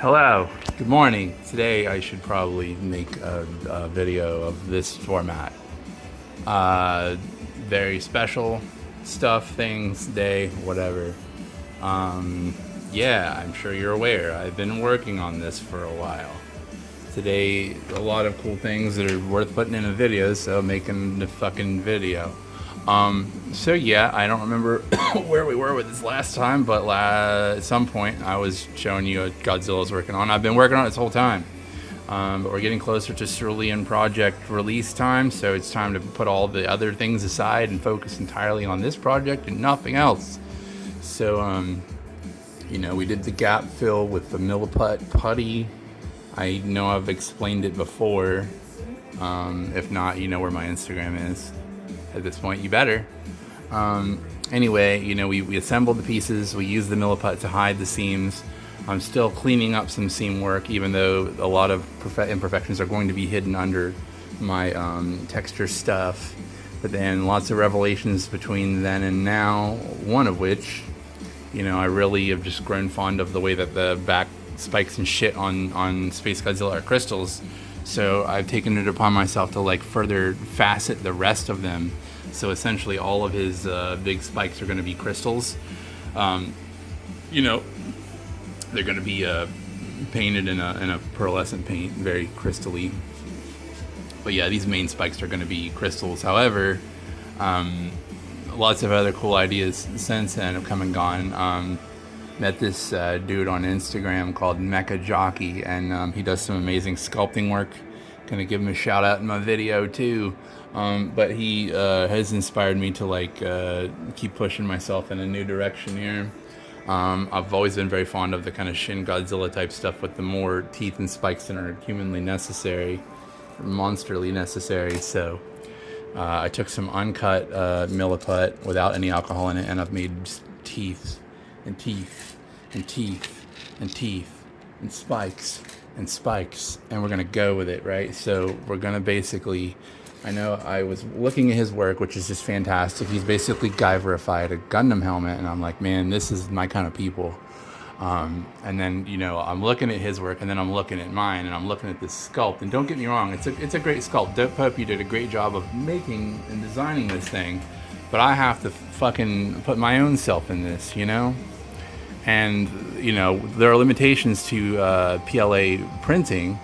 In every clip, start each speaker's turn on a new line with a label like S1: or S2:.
S1: Hello, good morning. Today I should probably make a video of this format. Uh, Very special stuff, things, day, whatever. Yeah, I'm sure you're aware. I've been working on this for a while. Today, a lot of cool things that are worth putting in a video, so making the fucking video. So yeah, I don't remember where we were with this last time, but at some point I was showing you what Godzilla's working on. I've been working on it this whole time. But we're getting closer to Cerulean project release time, so it's time to put all the other things aside and focus entirely on this project and nothing else. So, we did the gap fill with the milliput putty. I know I've explained it before. If not, you know where my Instagram is. At this point, you better. Anyway, we assembled the pieces. We used the milliput to hide the seams. I'm still cleaning up some seam work, even though a lot of imperfections are going to be hidden under my texture stuff. But then lots of revelations between then and now, one of which, I really have just grown fond of the way that the back spikes and shit on Space Godzilla are crystals. So I've taken it upon myself to further facet the rest of them. So essentially all of his big spikes are going to be crystals. They're going to be painted in a pearlescent paint, very crystally. But yeah, these main spikes are going to be crystals. However, lots of other cool ideas since then have come and gone. Met this dude on Instagram called Mecha Jockey, and he does some amazing sculpting work. Gonna give him a shout out in my video too. But he has inspired me to keep pushing myself in a new direction here. I've always been very fond of the kind of Shin Godzilla type stuff with the more teeth and spikes than are humanly necessary, monsterly necessary. So I took some uncut milliput without any alcohol in it, and I've made just teeth and teeth and teeth and teeth and spikes and spikes, and we're gonna go with it, right? So we're gonna basically, I know I was looking at his work, which is just fantastic. He's basically Guyverified a Gundam helmet, and I'm like, man, this is my kind of people. And then I'm looking at his work, and then I'm looking at mine, and I'm looking at this sculpt. And don't get me wrong, it's a great sculpt. Dope Pope, you did a great job of making and designing this thing, but I have to fucking put my own self in this, And there are limitations to PLA printing.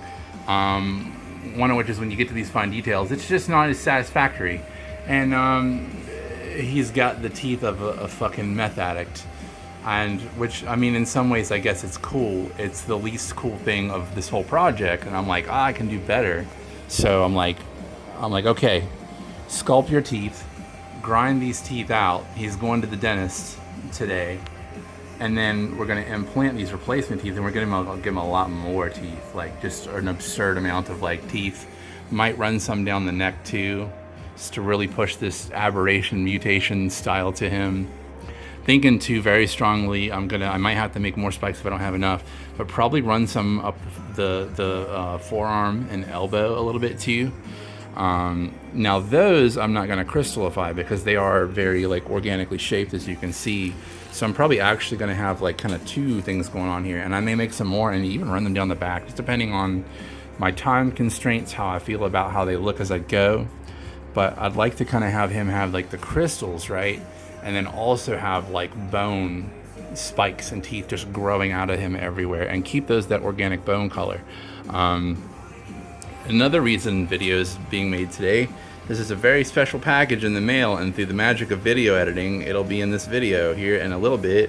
S1: One of which is when you get to these fine details, it's just not as satisfactory. And he's got the teeth of a fucking meth addict. And which, in some ways, I guess it's cool. It's the least cool thing of this whole project. And I'm like, I can do better. So I'm like, okay, sculpt your teeth, grind these teeth out. He's going to the dentist today. And then we're going to implant these replacement teeth, and we're going to give him a lot more teeth, just an absurd amount of teeth. Might run some down the neck too, just to really push this aberration mutation style to him. Thinking too very strongly, I might have to make more spikes if I don't have enough, but probably run some up the forearm and elbow a little bit too. Now those I'm not going to crystallify because they are very organically shaped, as you can see. So I'm probably actually going to have kind of two things going on here, and I may make some more and even run them down the back, just depending on my time constraints, how I feel about how they look as I go. But I'd like to kind of have him have the crystals, right? And then also have bone spikes and teeth just growing out of him everywhere, and keep those that organic bone color. Another reason video is being made today, this is a very special package in the mail, and through the magic of video editing, it'll be in this video here in a little bit.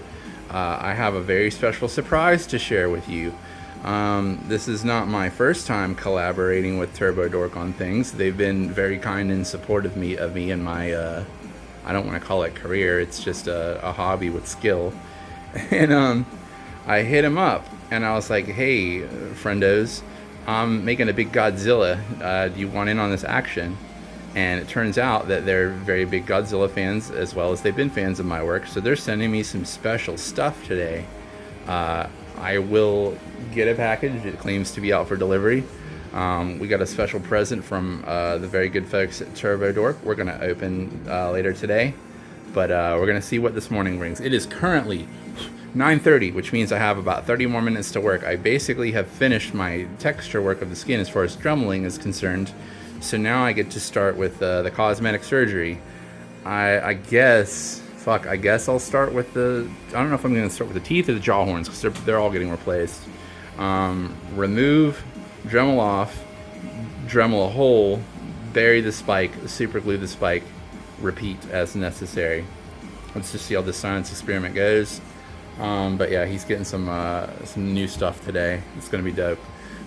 S1: I have a very special surprise to share with you. This is not my first time collaborating with Turbo Dork on things. They've been very kind and supportive of me and my, I don't want to call it career, it's just a hobby with skill. And I hit him up, and I was like, hey, friendos, I'm making a big Godzilla. Do you want in on this action? And it turns out that they're very big Godzilla fans, as well as they've been fans of my work. So they're sending me some special stuff today. I will get a package. It claims to be out for delivery. We got a special present from the very good folks at Turbo Dork. We're going to open later today. But we're going to see what this morning brings. It is currently 9:30, which means I have about 30 more minutes to work. I basically have finished my texture work of the skin as far as dremeling is concerned. So now I get to start with the cosmetic surgery. I guess I'll start with I don't know if I'm going to start with the teeth or the jaw horns, because they're all getting replaced. Remove, Dremel off, Dremel a hole, bury the spike, super glue the spike, repeat as necessary. Let's just see how this science experiment goes. But yeah, he's getting some new stuff today. It's gonna be dope.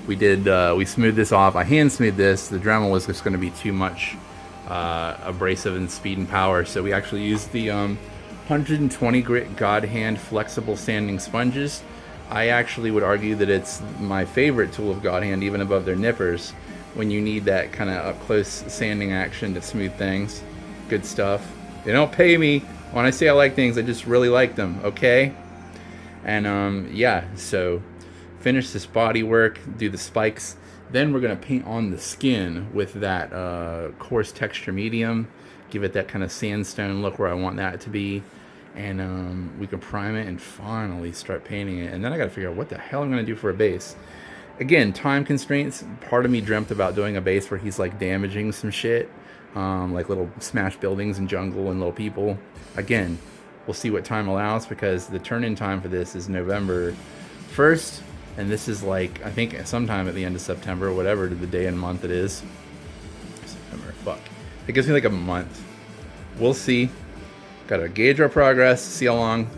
S1: We smoothed this off. I hand smoothed this. The Dremel was just gonna be too much abrasive in speed and power, so we actually used the 120 grit God Hand flexible sanding sponges. I actually would argue that it's my favorite tool of God Hand, even above their nippers, when you need that kind of up close sanding action to smooth things. Good stuff. They don't pay me when I say I like things. I just really like them. Okay. And yeah, so finish this body work, do the spikes, then we're gonna paint on the skin with that coarse texture medium, give it that kind of sandstone look where I want that to be, and we can prime it and finally start painting it. And then I gotta figure out what the hell I'm gonna do for a base. Again, time constraints. Part of me dreamt about doing a base where he's like damaging some shit, like little smashed buildings and jungle and little people. Again, we'll see what time allows, because the turn-in time for this is November 1st, and this is like, I think sometime at the end of September, whatever the day and month it is. September, fuck. It gives me like a month. We'll see. Gotta gauge our progress, see how long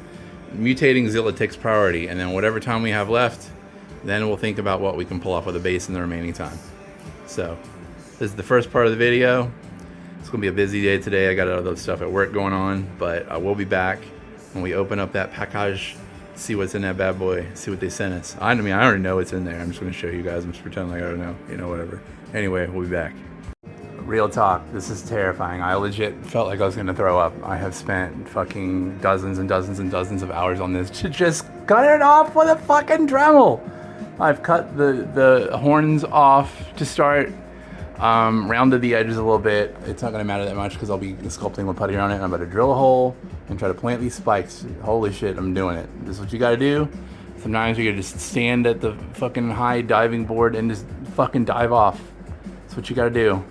S1: mutating Zilla takes priority, and then whatever time we have left, then we'll think about what we can pull off with the base in the remaining time. So, this is the first part of the video. It's gonna be a busy day today. I got other stuff at work going on, but I will be back when we open up that package, see what's in that bad boy, see what they sent us. I mean, I already know what's in there. I'm just gonna show you guys. I'm just pretending like I don't know, whatever. Anyway, we'll be back. Real talk, this is terrifying. I legit felt like I was gonna throw up. I have spent fucking dozens and dozens and dozens of hours on this to just cut it off with a fucking Dremel. I've cut the horns off to start. Rounded the edges a little bit. It's not going to matter that much because I'll be sculpting with putty on it. And I'm about to drill a hole and try to plant these spikes. Holy shit, I'm doing it. This is what you got to do. Sometimes you got to just stand at the fucking high diving board and just fucking dive off. That's what you got to do.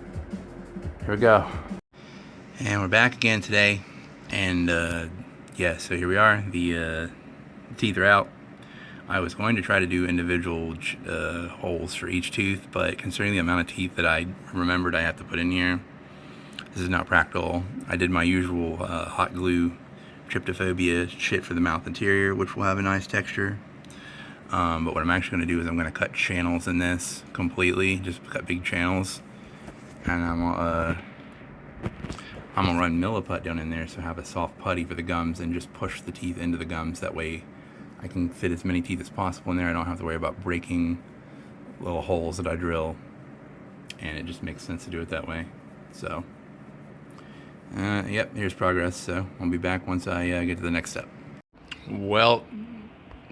S1: Here we go. And we're back again today. And yeah, so here we are. The teeth are out. I was going to try to do individual holes for each tooth, but considering the amount of teeth that I remembered I have to put in here, this is not practical. I did my usual hot glue tryptophobia shit for the mouth interior, which will have a nice texture. But what I'm actually going to do is I'm going to cut channels in this completely, just cut big channels, and I'm gonna run Milliput down in there, so I have a soft putty for the gums, and just push the teeth into the gums. That way I can fit as many teeth as possible in there. I don't have to worry about breaking little holes that I drill, and it just makes sense to do it that way. So, yep, here's progress. So I'll be back once I get to the next step. Well,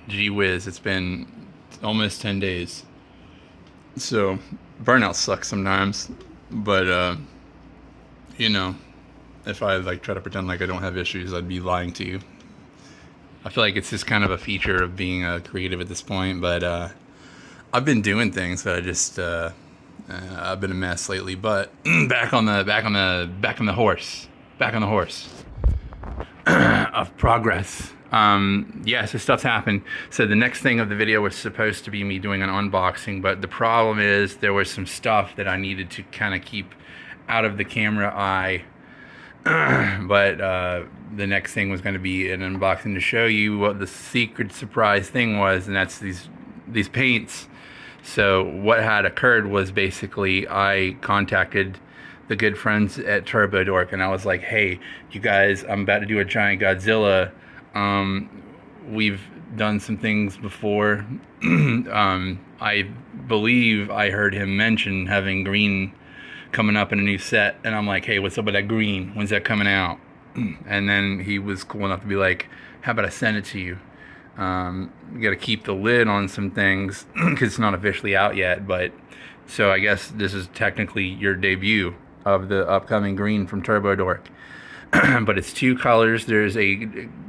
S1: gee whiz, it's been almost 10 days. So burnout sucks sometimes, but if I like try to pretend like I don't have issues, I'd be lying to you. I feel like it's just kind of a feature of being creative at this point, but I've been doing things, but I've been a mess lately. But back on the horse of progress. Yeah, so stuff's happened. So the next thing of the video was supposed to be me doing an unboxing, but the problem is there was some stuff that I needed to kind of keep out of the camera eye. But the next thing was going to be an unboxing to show you what the secret surprise thing was, and that's these paints. So what had occurred was basically I contacted the good friends at Turbo Dork, and I was like, hey, you guys, I'm about to do a giant Godzilla. We've done some things before. I believe I heard him mention having green coming up in a new set, and I'm like, hey, what's up with that green? When's that coming out? And then he was cool enough to be like, how about I send it to you? You got to keep the lid on some things because it's not officially out yet, but so I guess this is technically your debut of the upcoming green from Turbo Dork. but it's two colors. There's a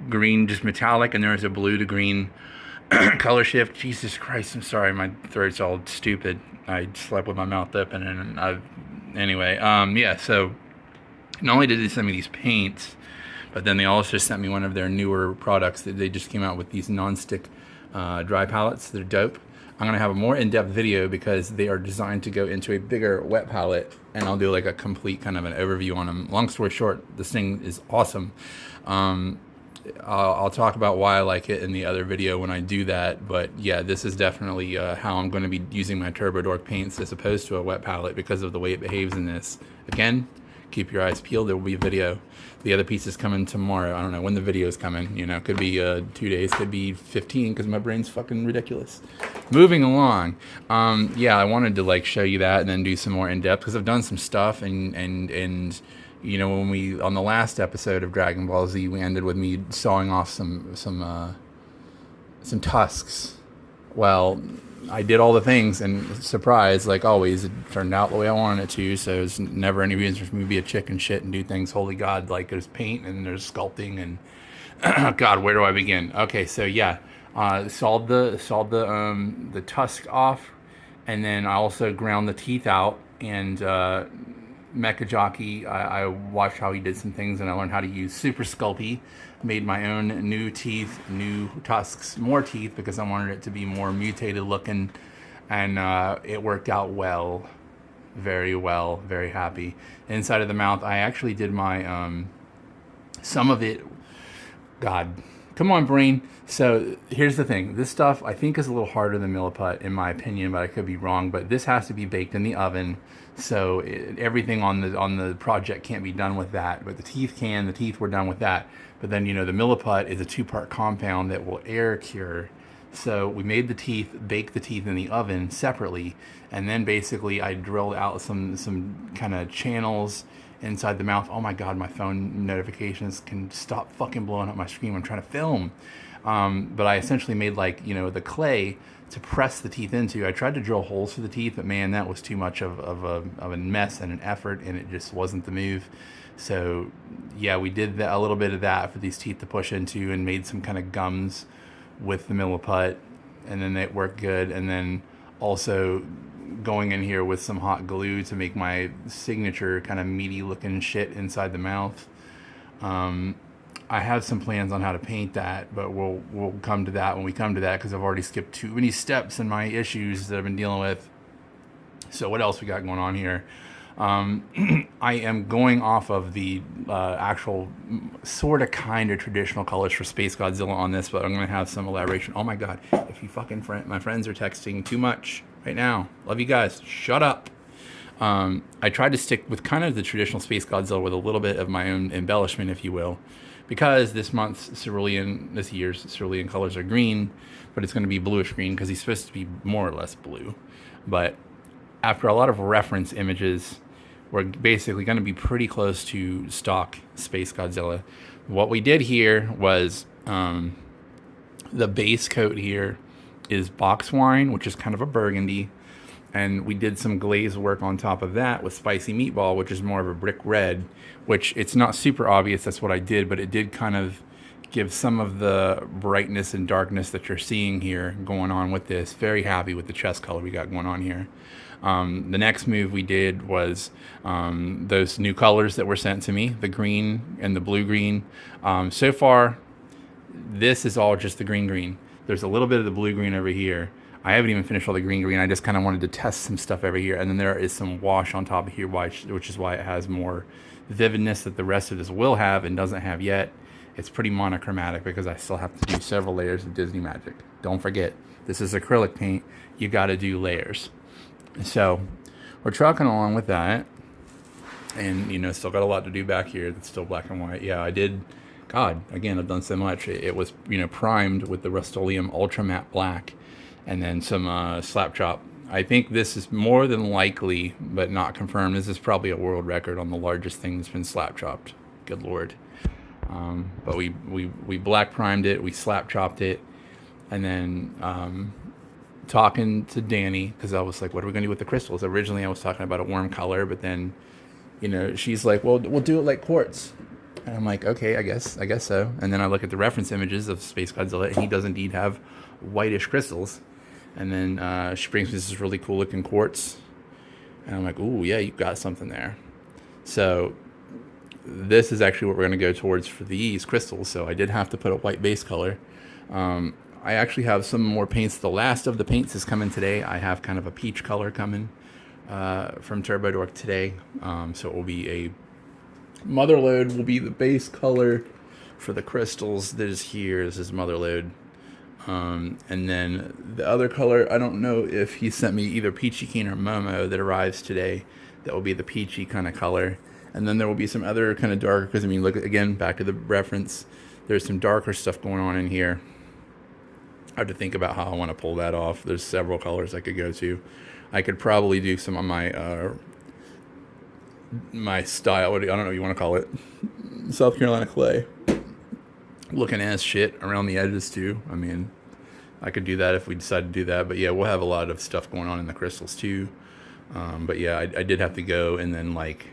S1: green, just metallic, and there's a blue to green color shift. Jesus Christ, I'm sorry, my throat's all stupid. I slept with my mouth open, and anyway, yeah. So not only did they send me these paints, but then they also sent me one of their newer products that they just came out with, these non-stick dry palettes. They're dope. I'm gonna have a more in-depth video because they are designed to go into a bigger wet palette, and I'll do like a complete kind of an overview on them. Long story short, this thing is awesome. I'll talk about why I like it in the other video when I do that, but yeah, this is definitely how I'm going to be using my Turbo Dork paints as opposed to a wet palette because of the way it behaves in this. Again, keep your eyes peeled. There will be a video. The other piece is coming tomorrow. I don't know when the video is coming. You know, could be 2 days, could be 15 because my brain's fucking ridiculous. Moving along. Yeah, I wanted to like show you that and then do some more in depth because I've done some stuff and you know, when we on the last episode of Dragon Ball Z, we ended with me sawing off some tusks. Well, I did all the things, and surprise, like always, it turned out the way I wanted it to. So there's never any reason for me to be a chicken shit and do things. Holy God, like there's paint and there's sculpting and God, where do I begin? Okay, so yeah, sawed the tusk off, and then I also ground the teeth out. And Mecha Jockey, I watched how he did some things, and I learned how to use Super Sculpey. Made my own new teeth, new tusks, more teeth because I wanted it to be more mutated looking, and it worked out well, very happy. Inside of the mouth, I actually did my some of it. God, come on, brain. So here's the thing. This stuff I think is a little harder than Milliput in my opinion, but I could be wrong. But this has to be baked in the oven. So everything on the project can't be done with that, but the teeth can. The teeth were done with that. But then, you know, the Milliput is a 2-part compound that will air cure. So we made the teeth, baked the teeth in the oven separately, and then basically I drilled out some kind of channels inside the mouth. Oh my God, my phone notifications can stop fucking blowing up my screen when I'm trying to film. But I essentially made like, you know, the clay to press the teeth into. I tried to drill holes for the teeth, but man, that was too much of a mess and an effort, and it just wasn't the move. So yeah, we did a little bit of that for these teeth to push into, and made some kind of gums with the Milliput, and then it worked good. And then also going in here with some hot glue to make my signature kind of meaty looking shit inside the mouth. I have some plans on how to paint that, but we'll come to that when we come to that, because I've already skipped too many steps in my issues that I've been dealing with. So what else we got going on here? I am going off of the actual sort of kind of traditional colors for Space Godzilla on this, but I'm going to have some elaboration. Oh my God, if you fucking my friends are texting too much right now. Love you guys. Shut up. I tried to stick with kind of the traditional Space Godzilla with a little bit of my own embellishment, if you will, because this year's cerulean colors are green, but it's going to be bluish green because he's supposed to be more or less blue. But after a lot of reference images, we're basically going to be pretty close to stock Space Godzilla. What we did here was the base coat here is box wine, which is kind of a burgundy. And we did some glaze work on top of that with spicy meatball, which is more of a brick red, which it's not super obvious that's what I did, but it did kind of give some of the brightness and darkness that you're seeing here going on with this. Very happy with the chest color we got going on here. The next move we did was those new colors that were sent to me, the green and the blue green. So far, this is all just the green. There's a little bit of the blue green over here. I haven't even finished all the green. I just kind of wanted to test some stuff over here. And then there is some wash on top of here, which is why it has more vividness that the rest of this will have and doesn't have yet. It's pretty monochromatic because I still have to do several layers of Disney magic. Don't forget, this is acrylic paint. You got to do layers. So we're trucking along with that. And, you know, still got a lot to do back here that's still black and white. Yeah, I did. God, again, I've done so much. It was, you know, primed with the Rust-Oleum Ultra Matte Black. And then some slap chop. I think this is more than likely, but not confirmed. This is probably a world record on the largest thing that's been slap chopped. Good Lord. But we black primed it, we slap chopped it, and then talking to Danny, because I was like, what are we going to do with the crystals? Originally I was talking about a warm color, but then, you know, she's like, well, we'll do it like quartz. And I'm like, okay, I guess so. And then I look at the reference images of Space Godzilla, and he does indeed have whitish crystals. And then she brings me this really cool looking quartz. And I'm like, ooh, yeah, you've got something there. So this is actually what we're going to go towards for these crystals. So I did have to put a white base color. I actually have some more paints. The last of the paints is coming today. I have kind of a peach color coming from Turbo Dork today. So it will be a Motherlode will be the base color for the crystals that is here. This is Motherlode. And then the other color, I don't know if he sent me either Peachy Keen or Momo that arrives today. That will be the peachy kind of color. And then there will be some other kind of darker, because I mean, look, again, back to the reference, there's some darker stuff going on in here. I have to think about how I want to pull that off. There's several colors I could go to. I could probably do some of my style, I don't know what you want to call it, South Carolina clay, looking ass shit around the edges too. I mean, I could do that if we decide to do that, but yeah, we'll have a lot of stuff going on in the crystals too. But yeah, I did have to go and then like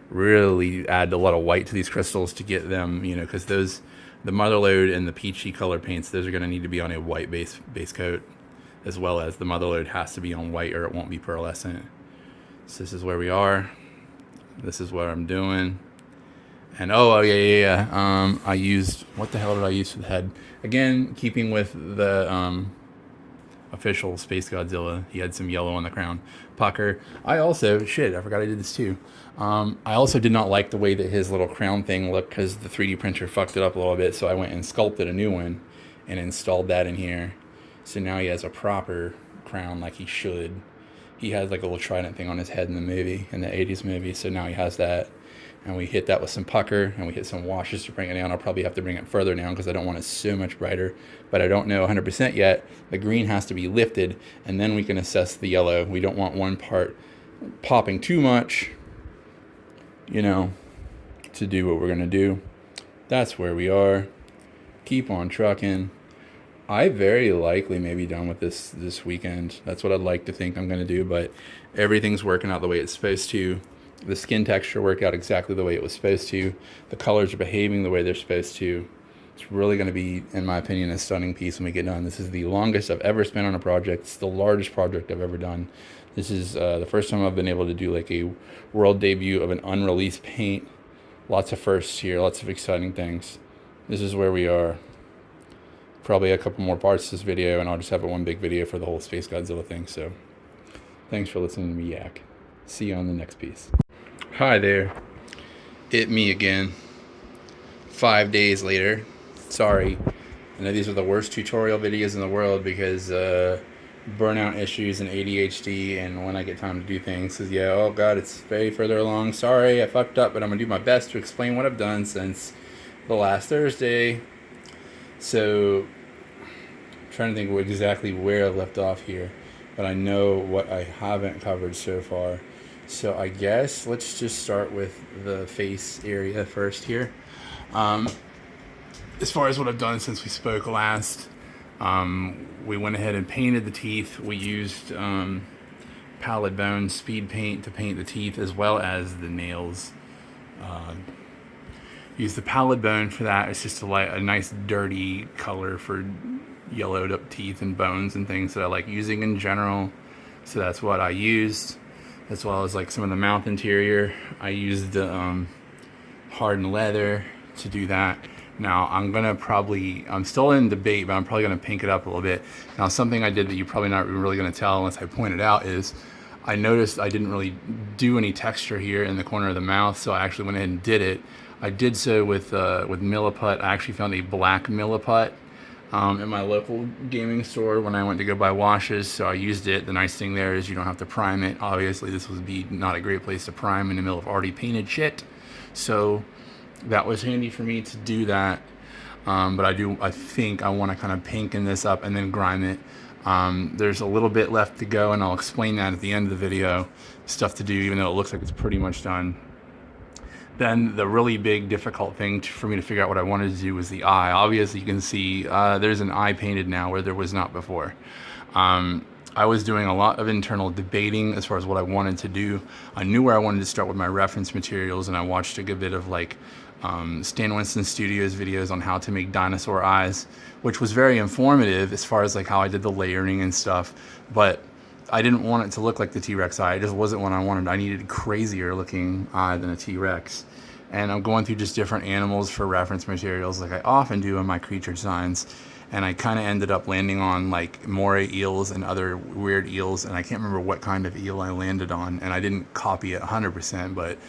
S1: really add a lot of white to these crystals to get them, you know, because those, the Motherlode and the peachy color paints, those are going to need to be on a white base coat, as well as the Motherlode has to be on white or it won't be pearlescent. So this is where we are. This is what I'm doing. And yeah. I used, what the hell did I use for the head? Again, keeping with the official Space Godzilla, he had some yellow on the crown. Pucker. I also, I forgot I did this too. I also did not like the way that his little crown thing looked because the 3D printer fucked it up a little bit. So I went and sculpted a new one and installed that in here. So now he has a proper crown like he should. He had like a little trident thing on his head in the movie, in the 80s movie. So now he has that. And we hit that with some pucker, and we hit some washes to bring it down. I'll probably have to bring it further down because I don't want it so much brighter. But I don't know 100% yet. The green has to be lifted, and then we can assess the yellow. We don't want one part popping too much, you know, to do what we're going to do. That's where we are. Keep on trucking. I very likely may be done with this weekend. That's what I'd like to think I'm going to do, but everything's working out the way it's supposed to. The skin texture worked out exactly the way it was supposed to. The colors are behaving the way they're supposed to. It's really going to be, in my opinion, a stunning piece when we get done. This is the longest I've ever spent on a project. It's the largest project I've ever done. This is the first time I've been able to do like a world debut of an unreleased paint. Lots of firsts here, lots of exciting things. This is where we are. Probably a couple more parts to this video, and I'll just have one big video for the whole Space Godzilla thing. So thanks for listening to me yak. See you on the next piece. Hi there. It me again. 5 days later. Sorry. I know these are the worst tutorial videos in the world because burnout issues and ADHD, and when I get time to do things, says, yeah, oh God, it's very further along. Sorry, I fucked up, but I'm going to do my best to explain what I've done since the last Thursday. So, I'm trying to think of exactly where I left off here, but I know what I haven't covered so far. So I guess let's just start with the face area first here. As far as what I've done since we spoke last, we went ahead and painted the teeth. We used Pallid Bone speed paint to paint the teeth as well as the nails. Use the Pallid Bone for that. It's just a nice dirty color for yellowed up teeth and bones and things that I like using in general. So that's what I used, as well as like some of the mouth interior. I used hardened leather to do that. Now I'm still in debate, but I'm probably gonna pink it up a little bit. Now something I did that you're probably not really gonna tell unless I point it out is I noticed I didn't really do any texture here in the corner of the mouth, so I actually went ahead and did it. I did so with Milliput. I actually found a black Milliput in my local gaming store when I went to go buy washes, so I used it. The nice thing there is you don't have to prime it. Obviously, this would be not a great place to prime in the middle of already painted shit, so that was handy for me to do that. But I think I want to kind of pinken this up and then grime it. There's a little bit left to go, and I'll explain that at the end of the video. Stuff to do, even though it looks like it's pretty much done. Then the really big difficult thing for me to figure out what I wanted to do was the eye. Obviously you can see there's an eye painted now where there was not before. I I was doing a lot of internal debating as far as what I wanted to do. I knew where I wanted to start with my reference materials, and I watched a good bit of like Stan Winston Studios videos on how to make dinosaur eyes, which was very informative as far as like how I did the layering and stuff. But I didn't want it to look like the T-Rex eye. It just wasn't what I wanted. I needed a crazier looking eye than a T-Rex. And I'm going through just different animals for reference materials like I often do in my creature designs. And I kind of ended up landing on like moray eels and other weird eels. And I can't remember what kind of eel I landed on. And I didn't copy it 100%, but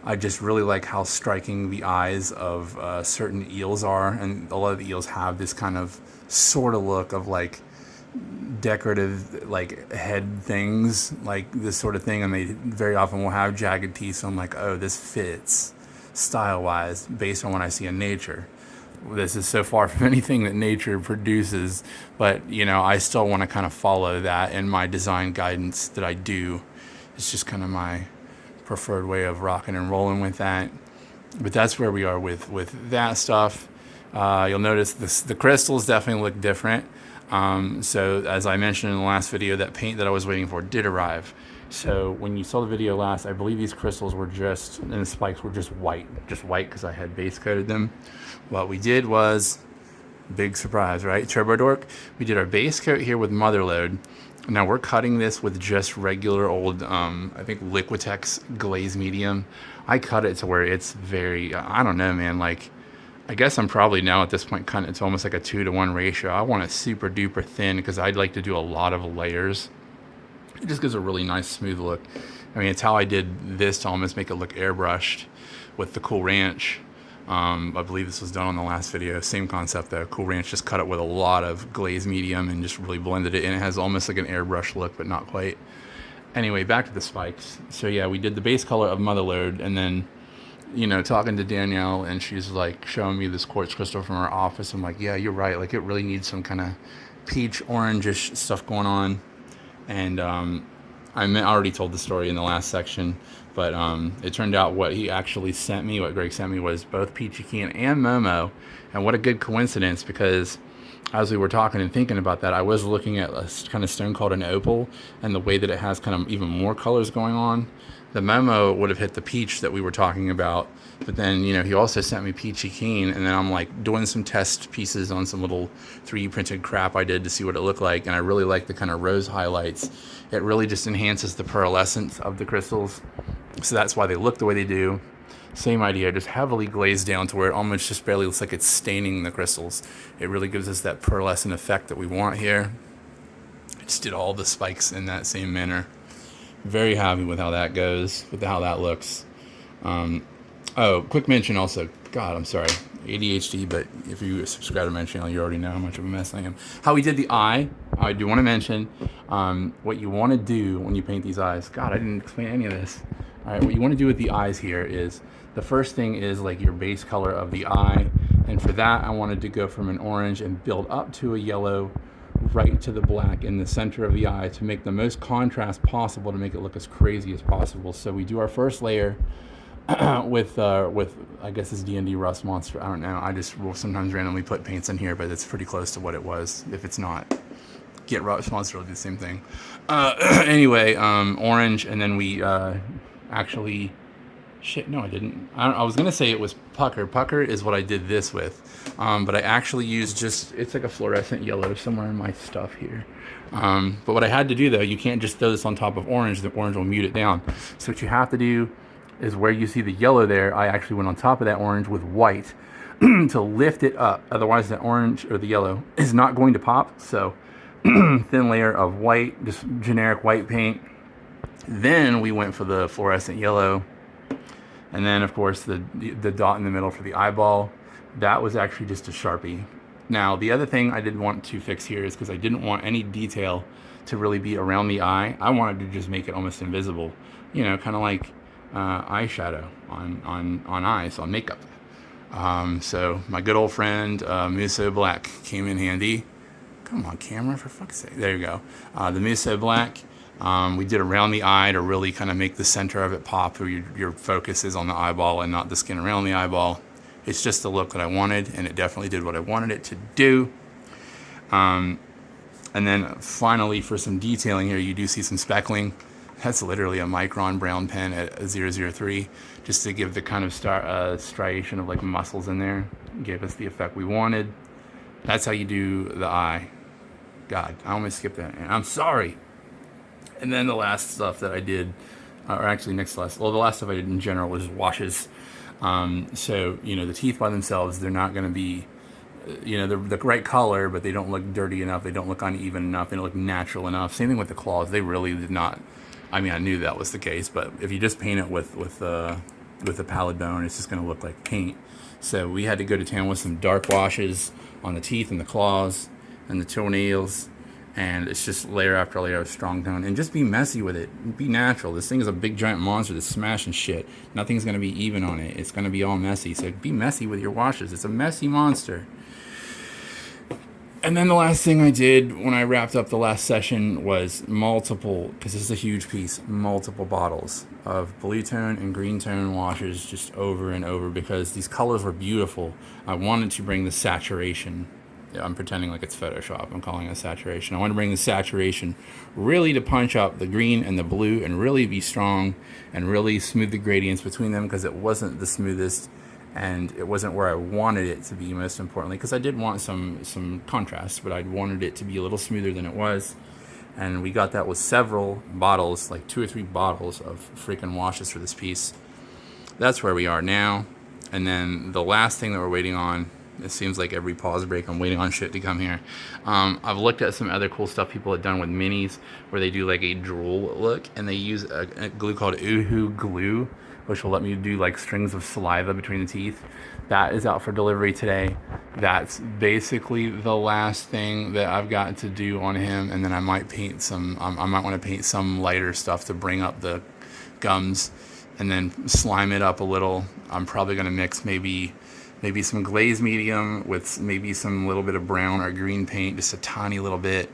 S1: I just really like how striking the eyes of certain eels are. And a lot of the eels have this kind of sort of look of like decorative like head things, like this sort of thing. And they very often will have jagged teeth. So I'm like, oh, this fits style-wise based on what I see in nature. This is so far from anything that nature produces, but you know, I still want to kind of follow that in my design guidance that I do. It's just kind of my preferred way of rocking and rolling with that. But that's where we are with that stuff. You'll notice the crystals definitely look different. So as I mentioned in the last video, that paint that I was waiting for did arrive. So when you saw the video last, I believe these crystals were just, and the spikes were just white because I had base coated them. What we did was, big surprise, right? Turbo Dork. We did our base coat here with Motherload. Now we're cutting this with just regular old, I think Liquitex glaze medium. I cut it to where it's very, I don't know, man, like, I guess I'm probably now at this point kind of, it's almost like a 2-to-1 ratio. I want it super duper thin because I'd like to do a lot of layers. It just gives a really nice smooth look. I mean, it's how I did this to almost make it look airbrushed with the Cool Ranch. I believe this was done on the last video. Same concept though. Cool Ranch just cut it with a lot of glaze medium and just really blended it in. It has almost like an airbrush look, but not quite. Anyway, back to the spikes. So yeah, we did the base color of Motherload, and then, you know, talking to Danielle, and she's like showing me this quartz crystal from her office. I'm like, yeah, you're right. Like, it really needs some kind of peach orangish stuff going on. And I already told the story in the last section, but it turned out what he actually sent me, what Greg sent me, was both Peachy Keen and Momo. And what a good coincidence, because as we were talking and thinking about that, I was looking at a kind of stone called an opal, and the way that it has kind of even more colors going on. The Momo would have hit the peach that we were talking about, but then, you know, he also sent me Peachy Keen, and then I'm like doing some test pieces on some little 3D printed crap I did to see what it looked like, and I really like the kind of rose highlights. It really just enhances the pearlescence of the crystals, so that's why they look the way they do. Same idea, just heavily glazed down to where it almost just barely looks like it's staining the crystals. It really gives us that pearlescent effect that we want here. I just did all the spikes in that same manner. Very happy with how that goes, with how that looks. Oh, quick mention also. God, I'm sorry. ADHD, but if you subscribe to my channel, you already know how much of a mess I am. How we did the eye, I do want to mention what you want to do when you paint these eyes. God, I didn't explain any of this. All right, what you want to do with the eyes here is, the first thing is like your base color of the eye. And for that, I wanted to go from an orange and build up to a yellow, right to the black in the center of the eye to make the most contrast possible, to make it look as crazy as possible. So we do our first layer with I guess this D&D Rust Monster. I don't know. I just will sometimes randomly put paints in here, but it's pretty close to what it was. If it's not, Get Rust Monster will do the same thing. Anyway, orange, and then we actually... Shit, no, I didn't. I was going to say it was pucker. Pucker is what I did this with. But I actually used just, it's like a fluorescent yellow somewhere in my stuff here. But what I had to do, though, you can't just throw this on top of orange. The orange will mute it down. So what you have to do is, where you see the yellow there, I actually went on top of that orange with white to lift it up. Otherwise, the orange or the yellow is not going to pop. So thin layer of white, just generic white paint. Then we went for the fluorescent yellow. And then, of course, the dot in the middle for the eyeball. That was actually just a Sharpie. Now, the other thing I did want to fix here is, because I didn't want any detail to really be around the eye, I wanted to just make it almost invisible. You know, kind of like eyeshadow on eyes, on makeup. So my good old friend Muso Black came in handy. Come on, camera, for fuck's sake. There you go. The Muso Black. We did around the eye to really kind of make the center of it pop, where your focus is on the eyeball and not the skin around the eyeball. It's just the look that I wanted, and it definitely did what I wanted it to do. And then finally, for some detailing here, you do see some speckling. That's literally a micron brown pen at 003, just to give the kind of striation of like muscles in there. Gave us the effect we wanted. That's how you do the eye. God, I almost skipped that. I'm sorry. And then the last stuff that I did, or actually next to last, well, the last stuff I did in general was washes. So, you know, the teeth by themselves, they're not going to be, you know, they're the right color, but they don't look dirty enough. They don't look uneven enough. They don't look natural enough. Same thing with the claws. They really did not. I mean, I knew that was the case, but if you just paint it with a pallid bone, it's just going to look like paint. So we had to go to town with some dark washes on the teeth and the claws and the toenails, and it's just layer after layer of strong tone, and just be messy with it. Be natural. This thing is a big giant monster that's smashing shit. Nothing's going to be even on it. It's going to be all messy. So be messy with your washes. It's a messy monster. And then the last thing I did when I wrapped up the last session was multiple, because this is a huge piece, multiple bottles of blue tone and green tone washes just over and over, because these colors were beautiful. I wanted to bring the saturation. I'm pretending like it's Photoshop. I'm calling it saturation. I want to bring the saturation really to punch up the green and the blue and really be strong and really smooth the gradients between them, because it wasn't the smoothest and it wasn't where I wanted it to be, most importantly, because I did want some contrast, but I wanted it to be a little smoother than it was. And we got that with several bottles, like 2 or 3 bottles of freaking washes for this piece. That's where we are now. And then the last thing that we're waiting on, it seems like every pause break I'm waiting on shit to come here. I've looked at some other cool stuff people have done with minis, where they do like a drool look, and they use a glue called Uhu glue, which will let me do like strings of saliva between the teeth. That is out for delivery today. That's basically the last thing that I've got to do on him, and then I might paint some, I might want to paint some lighter stuff to bring up the gums, and then slime it up a little. I'm probably going to mix maybe some glaze medium with maybe some little bit of brown or green paint, just a tiny little bit.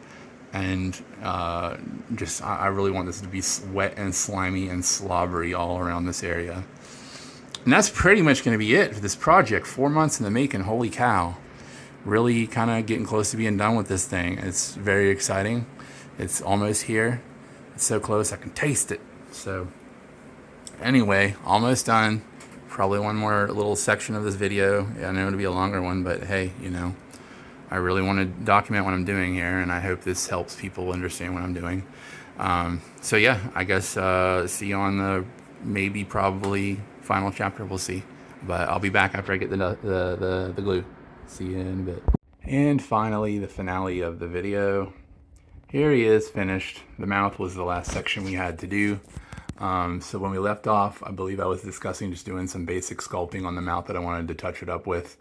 S1: And I really want this to be wet and slimy and slobbery all around this area. And that's pretty much going to be it for this project. 4 months in the making, holy cow. Really kind of getting close to being done with this thing. It's very exciting. It's almost here. It's so close, I can taste it. So anyway, almost done. Probably one more little section of this video. I know it'll be a longer one, but hey, you know, I really want to document what I'm doing here, and I hope this helps people understand what I'm doing. So yeah, I guess see you on the probably final chapter. We'll see, but I'll be back after I get the glue. See you in a bit. And finally, the finale of the video. Here he is, finished. The mouth was the last section we had to do. So when we left off, I believe I was discussing just doing some basic sculpting on the mouth that I wanted to touch it up with.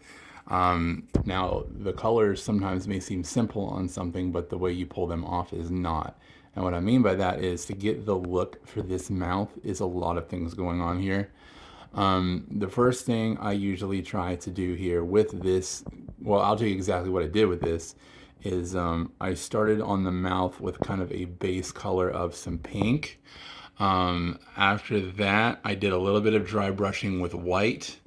S1: Now, the colors sometimes may seem simple on something, but the way you pull them off is not. And what I mean by that is, to get the look for this mouth is a lot of things going on here. The first thing I usually try to do here with this, well, I'll tell you exactly what I did with this, is I started on the mouth with kind of a base color of some pink. After that, I did a little bit of dry brushing with white.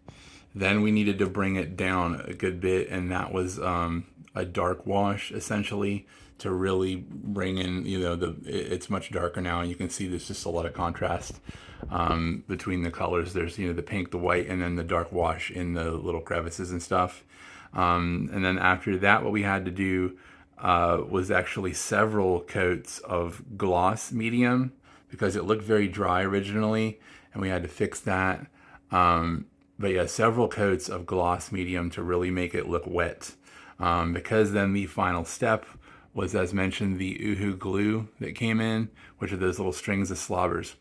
S1: Then we needed to bring it down a good bit, and that was a dark wash, essentially, to really bring in, you know, it's much darker now, and you can see there's just a lot of contrast between the colors. There's, you know, the pink, the white, and then the dark wash in the little crevices and stuff. And then after that, what we had to do was actually several coats of gloss medium, because it looked very dry originally, and we had to fix that. But yeah, several coats of gloss medium to really make it look wet. Because then the final step was, as mentioned, the Uhu glue that came in, which are those little strings of slobbers.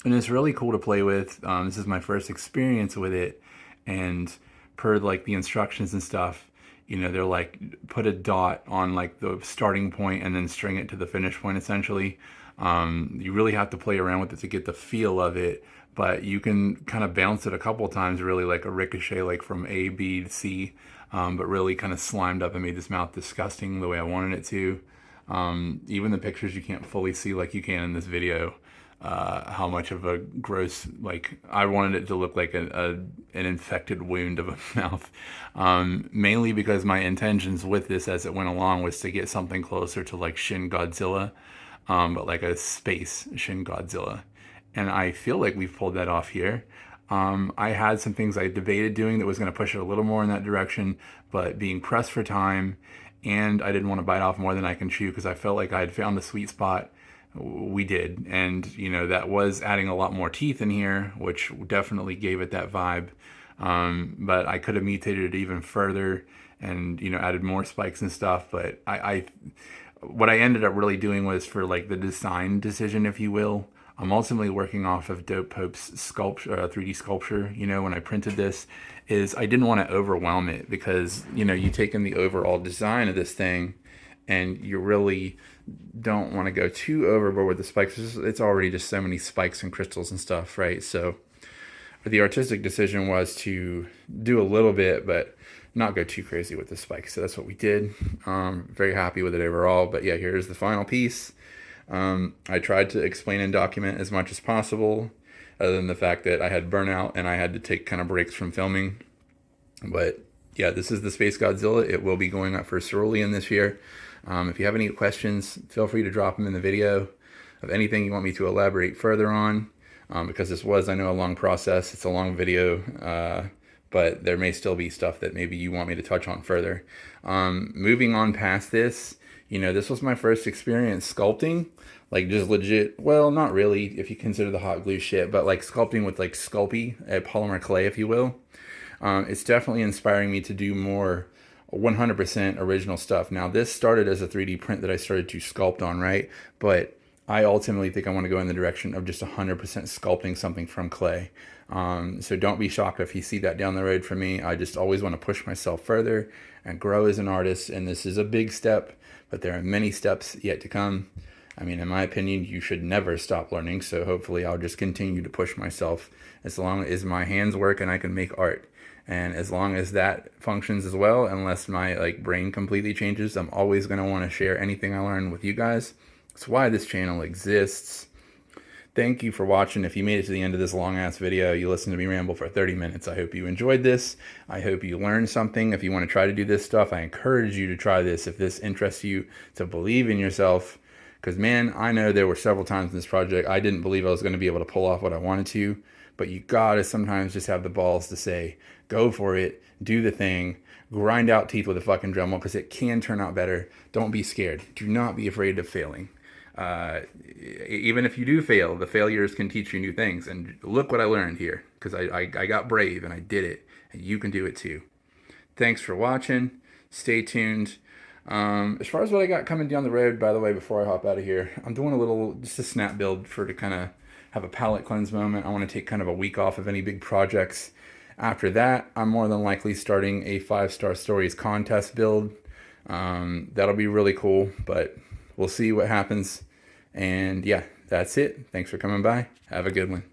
S1: And it's really cool to play with. This is my first experience with it, and per like the instructions and stuff, you know, they're like, put a dot on like the starting point and then string it to the finish point, essentially. You really have to play around with it to get the feel of it, but you can kind of bounce it a couple times, really like a ricochet, like from A, B to C, but really kind of slimed up and made this mouth disgusting the way I wanted it to. Even the pictures you can't fully see like you can in this video. how much of a gross, like, I wanted it to look like an infected wound of a mouth. Mainly because my intentions with this as it went along was to get something closer to like Shin Godzilla, but like a space Shin Godzilla. And I feel like we've pulled that off here. I had some things I debated doing that was going to push it a little more in that direction, but being pressed for time, and I didn't want to bite off more than I can chew because I felt like I had found the sweet spot. We did, and you know, that was adding a lot more teeth in here, which definitely gave it that vibe. But I could have mutated it even further and, you know, added more spikes and stuff. But what I ended up really doing was, for like the design decision, if you will, I'm ultimately working off of Dope Pope's sculpture, 3D sculpture. You know, when I printed this, is I didn't want to overwhelm it because, you know, you take in the overall design of this thing and you really don't want to go too overboard with the spikes. It's already just so many spikes and crystals and stuff, right? So the artistic decision was to do a little bit, but not go too crazy with the spikes. So that's what we did. Very happy with it overall. But yeah, here's the final piece. I tried to explain and document as much as possible, other than the fact that I had burnout and I had to take kind of breaks from filming. But yeah, this is the Space Godzilla. It will be going up for cerulean this year. If you have any questions, feel free to drop them in the video of anything you want me to elaborate further on, because this was, I know, a long process. It's a long video, but there may still be stuff that maybe you want me to touch on further. Moving on past this, you know, this was my first experience sculpting, like just legit, well, not really if you consider the hot glue shit, but like sculpting with like Sculpey, polymer clay, if you will. It's definitely inspiring me to do more 100% original stuff. Now, this started as a 3D print that I started to sculpt on, right? But I ultimately think I want to go in the direction of just 100% sculpting something from clay. So don't be shocked if you see that down the road from me. I just always want to push myself further and grow as an artist. And this is a big step, but there are many steps yet to come. I mean, in my opinion, you should never stop learning. So hopefully I'll just continue to push myself as long as my hands work and I can make art. And as long as that functions as well, unless my like brain completely changes, I'm always going to want to share anything I learn with you guys. That's why this channel exists. Thank you for watching. If you made it to the end of this long ass video, you listened to me ramble for 30 minutes. I hope you enjoyed this. I hope you learned something. If you want to try to do this stuff, I encourage you to try this if this interests you, to believe in yourself. Because man, I know there were several times in this project I didn't believe I was going to be able to pull off what I wanted to. But you gotta sometimes just have the balls to say, go for it, do the thing, grind out teeth with a fucking Dremel, because it can turn out better. Don't be scared. Do not be afraid of failing. Even if you do fail, the failures can teach you new things. And look what I learned here, because I got brave and I did it. And you can do it too. Thanks for watching. Stay tuned. As far as what I got coming down the road, by the way, before I hop out of here, I'm doing just a snap build to kind of have a palate cleanse moment. I want to take kind of a week off of any big projects. After that, I'm more than likely starting a 5-star stories contest build. That'll be really cool, but we'll see what happens. And yeah, that's it. Thanks for coming by. Have a good one.